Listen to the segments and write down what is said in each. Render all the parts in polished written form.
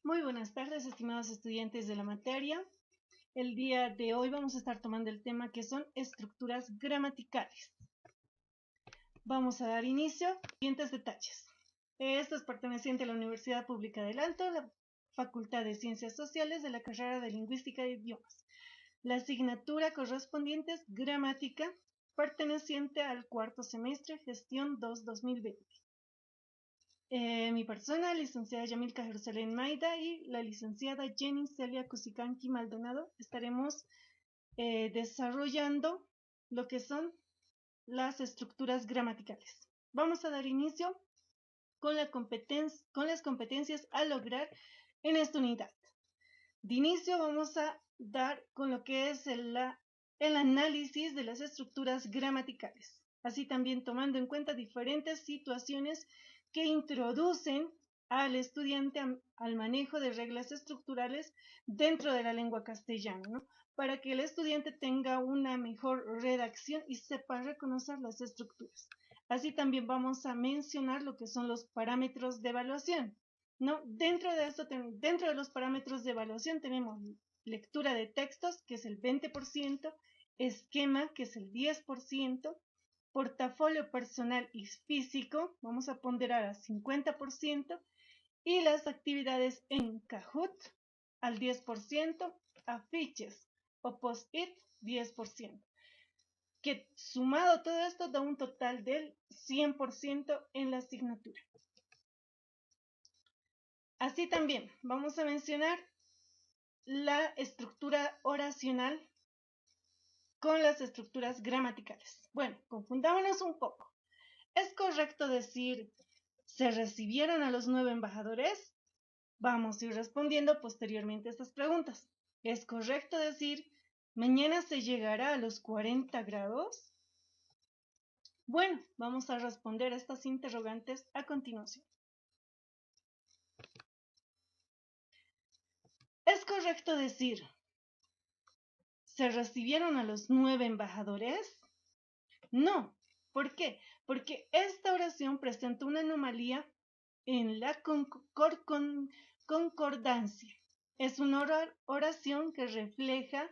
Muy buenas tardes, estimados estudiantes de la materia. El día de hoy vamos a estar tomando el tema que son estructuras gramaticales. Vamos a dar inicio a los siguientes detalles. Esto es perteneciente a la Universidad Pública del Alto, la Facultad de Ciencias Sociales de la carrera de Lingüística de Idiomas. La asignatura correspondiente es Gramática, perteneciente al cuarto semestre, Gestión 2-2020. Mi persona, licenciada Yamilka Jerusalén Maida, y la licenciada Jenny Celia Cusicanqui Maldonado, estaremos desarrollando lo que son las estructuras gramaticales. Vamos a dar inicio con las competencias a lograr en esta unidad. De inicio vamos a dar con lo que es el análisis de las estructuras gramaticales, así también tomando en cuenta diferentes situaciones que introducen al estudiante al manejo de reglas estructurales dentro de la lengua castellana, ¿no? Para que el estudiante tenga una mejor redacción y sepa reconocer las estructuras. Así también vamos a mencionar lo que son los parámetros de evaluación, ¿no? Dentro de los parámetros de evaluación tenemos lectura de textos, que es el 20%, esquema, que es el 10%, portafolio personal y físico, vamos a ponderar a 50%, y las actividades en Kahoot al 10%, afiches o post-it 10%, que sumado todo esto da un total del 100% en la asignatura. Así también vamos a mencionar la estructura oracional con las estructuras gramaticales. Bueno, confundámonos un poco. ¿Es correcto decir se recibieron a los 9 embajadores? Vamos a ir respondiendo posteriormente a estas preguntas. ¿Es correcto decir mañana se llegará a los 40 grados? Bueno, vamos a responder a estas interrogantes a continuación. ¿Es correcto decir se recibieron a los 9 embajadores? No. ¿Por qué? Porque esta oración presenta una anomalía en la concordancia. Es una oración que refleja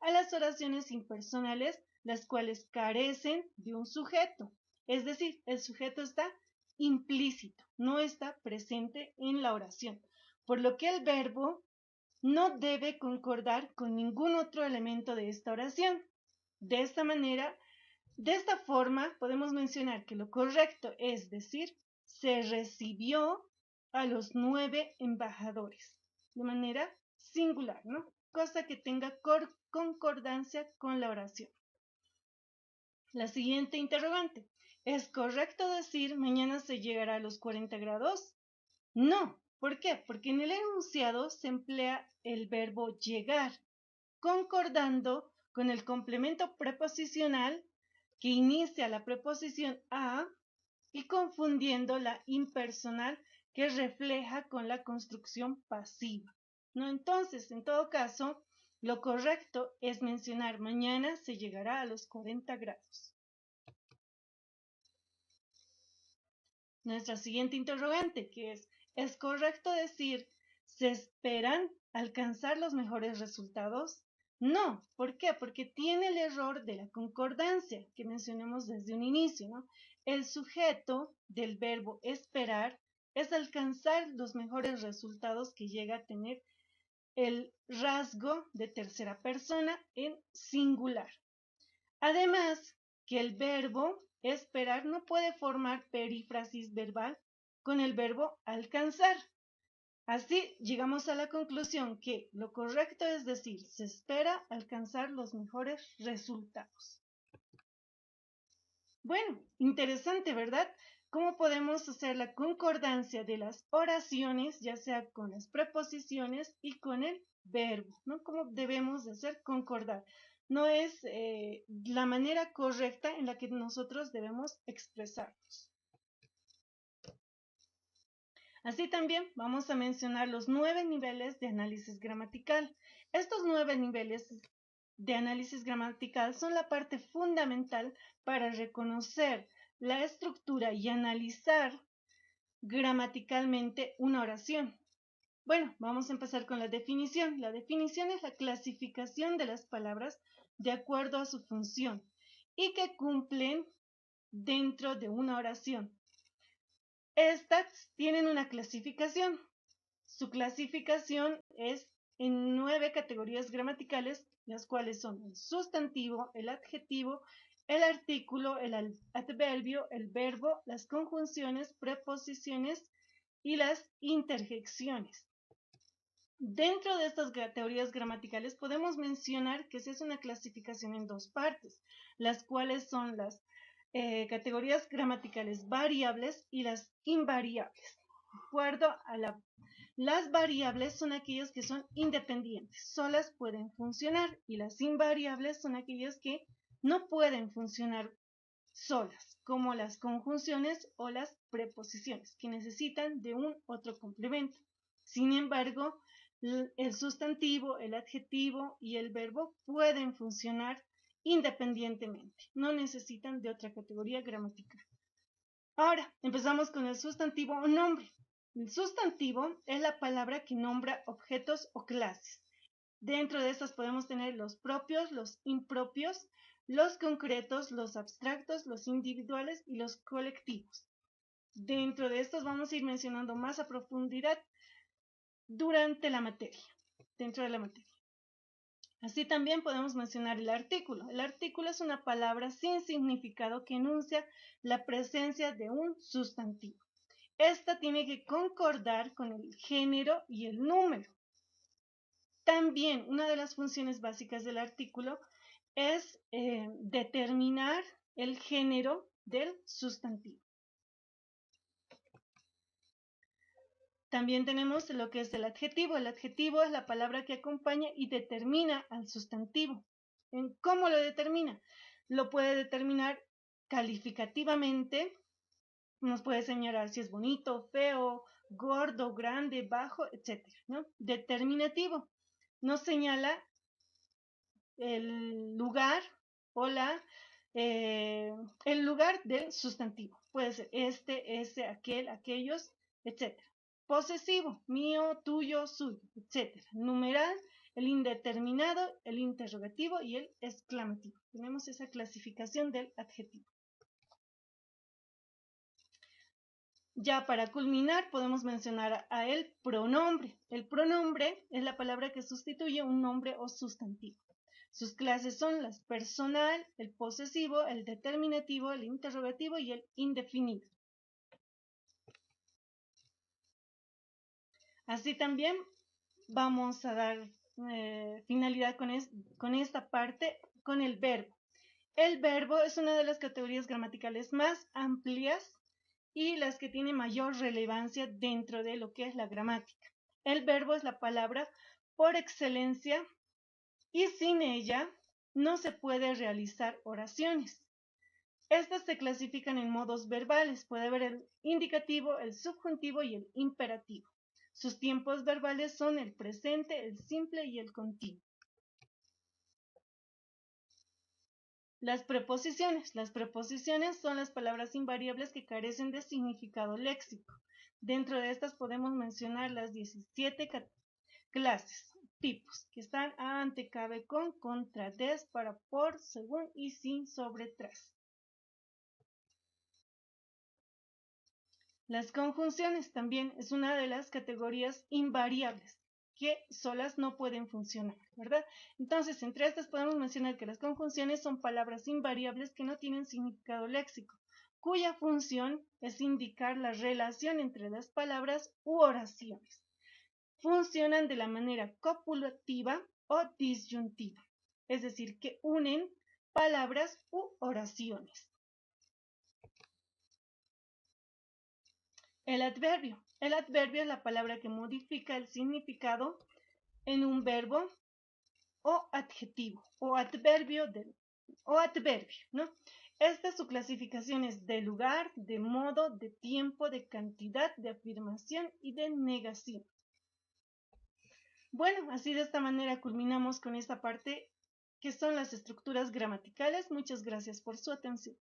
a las oraciones impersonales, las cuales carecen de un sujeto. Es decir, el sujeto está implícito, no está presente en la oración, por lo que el verbo no debe concordar con ningún otro elemento de esta oración. De esta forma, podemos mencionar que lo correcto es decir, se recibió a los 9 embajadores, de manera singular, ¿no? Cosa que tenga concordancia con la oración. La siguiente interrogante, ¿es correcto decir mañana se llegará a los 40 grados? No. ¿Por qué? Porque en el enunciado se emplea el verbo llegar, concordando con el complemento preposicional que inicia la preposición a y confundiendo la impersonal que refleja con la construcción pasiva, ¿no? Entonces, en todo caso, lo correcto es mencionar mañana se llegará a los 40 grados. Nuestra siguiente interrogante, que ¿es correcto decir se esperan alcanzar los mejores resultados? No. ¿Por qué? Porque tiene el error de la concordancia que mencionamos desde un inicio, ¿no? El sujeto del verbo esperar es alcanzar los mejores resultados que llega a tener el rasgo de tercera persona en singular. Además, que el verbo esperar no puede formar perífrasis verbal con el verbo alcanzar. Así llegamos a la conclusión que lo correcto es decir, se espera alcanzar los mejores resultados. Bueno, interesante, ¿verdad? ¿Cómo podemos hacer la concordancia de las oraciones, ya sea con las preposiciones y con el verbo, ¿no? ¿Cómo debemos de hacer concordar? No es la manera correcta en la que nosotros debemos expresarnos. Así también vamos a mencionar los 9 niveles de análisis gramatical. Estos 9 niveles de análisis gramatical son la parte fundamental para reconocer la estructura y analizar gramaticalmente una oración. Bueno, vamos a empezar con la definición. La definición es la clasificación de las palabras de acuerdo a su función y que cumplen dentro de una oración. Estas tienen una clasificación. Su clasificación es en 9 categorías gramaticales, las cuales son el sustantivo, el adjetivo, el artículo, el adverbio, el verbo, las conjunciones, preposiciones y las interjecciones. Dentro de estas categorías gramaticales podemos mencionar que se hace una clasificación en 2 partes, las cuales son las categorías gramaticales variables y las invariables. De acuerdo a las variables son aquellas que son independientes, solas pueden funcionar, y las invariables son aquellas que no pueden funcionar solas, como las conjunciones o las preposiciones, que necesitan de un otro complemento. Sin embargo, el sustantivo, el adjetivo y el verbo pueden funcionar independientemente, no necesitan de otra categoría gramatical. Ahora, empezamos con el sustantivo o nombre. El sustantivo es la palabra que nombra objetos o clases. Dentro de estas podemos tener los propios, los impropios, los concretos, los abstractos, los individuales y los colectivos. Dentro de estos vamos a ir mencionando más a profundidad durante la materia, dentro de la materia. Así también podemos mencionar el artículo. El artículo es una palabra sin significado que enuncia la presencia de un sustantivo. Esta tiene que concordar con el género y el número. También una de las funciones básicas del artículo es determinar el género del sustantivo. También tenemos lo que es el adjetivo. El adjetivo es la palabra que acompaña y determina al sustantivo. ¿Cómo lo determina? Lo puede determinar calificativamente. Nos puede señalar si es bonito, feo, gordo, grande, bajo, etc., ¿no? Determinativo. Nos señala el lugar o el lugar del sustantivo. Puede ser este, ese, aquel, aquellos, etc. Posesivo, mío, tuyo, suyo, etc. Numeral, el indeterminado, el interrogativo y el exclamativo. Tenemos esa clasificación del adjetivo. Ya para culminar podemos mencionar a el pronombre. El pronombre es la palabra que sustituye un nombre o sustantivo. Sus clases son las personal, el posesivo, el determinativo, el interrogativo y el indefinido. Así también vamos a dar finalidad con esta parte, con el verbo. El verbo es una de las categorías gramaticales más amplias y las que tiene mayor relevancia dentro de lo que es la gramática. El verbo es la palabra por excelencia y sin ella no se puede realizar oraciones. Estas se clasifican en modos verbales. Puede haber el indicativo, el subjuntivo y el imperativo. Sus tiempos verbales son el presente, el simple y el continuo. Las preposiciones. Las preposiciones son las palabras invariables que carecen de significado léxico. Dentro de estas podemos mencionar las 17 clases, tipos, que están ante, cabe, con, contra, des, para, por, según y sin, sobre, tras. Las conjunciones también es una de las categorías invariables que solas no pueden funcionar, ¿verdad? Entonces, entre estas podemos mencionar que las conjunciones son palabras invariables que no tienen significado léxico, cuya función es indicar la relación entre las palabras u oraciones. Funcionan de la manera copulativa o disyuntiva, es decir, que unen palabras u oraciones. El adverbio. El adverbio es la palabra que modifica el significado en un verbo o adjetivo o adverbio, ¿no? Esta su clasificación es de lugar, de modo, de tiempo, de cantidad, de afirmación y de negación. Bueno, así de esta manera culminamos con esta parte que son las estructuras gramaticales. Muchas gracias por su atención.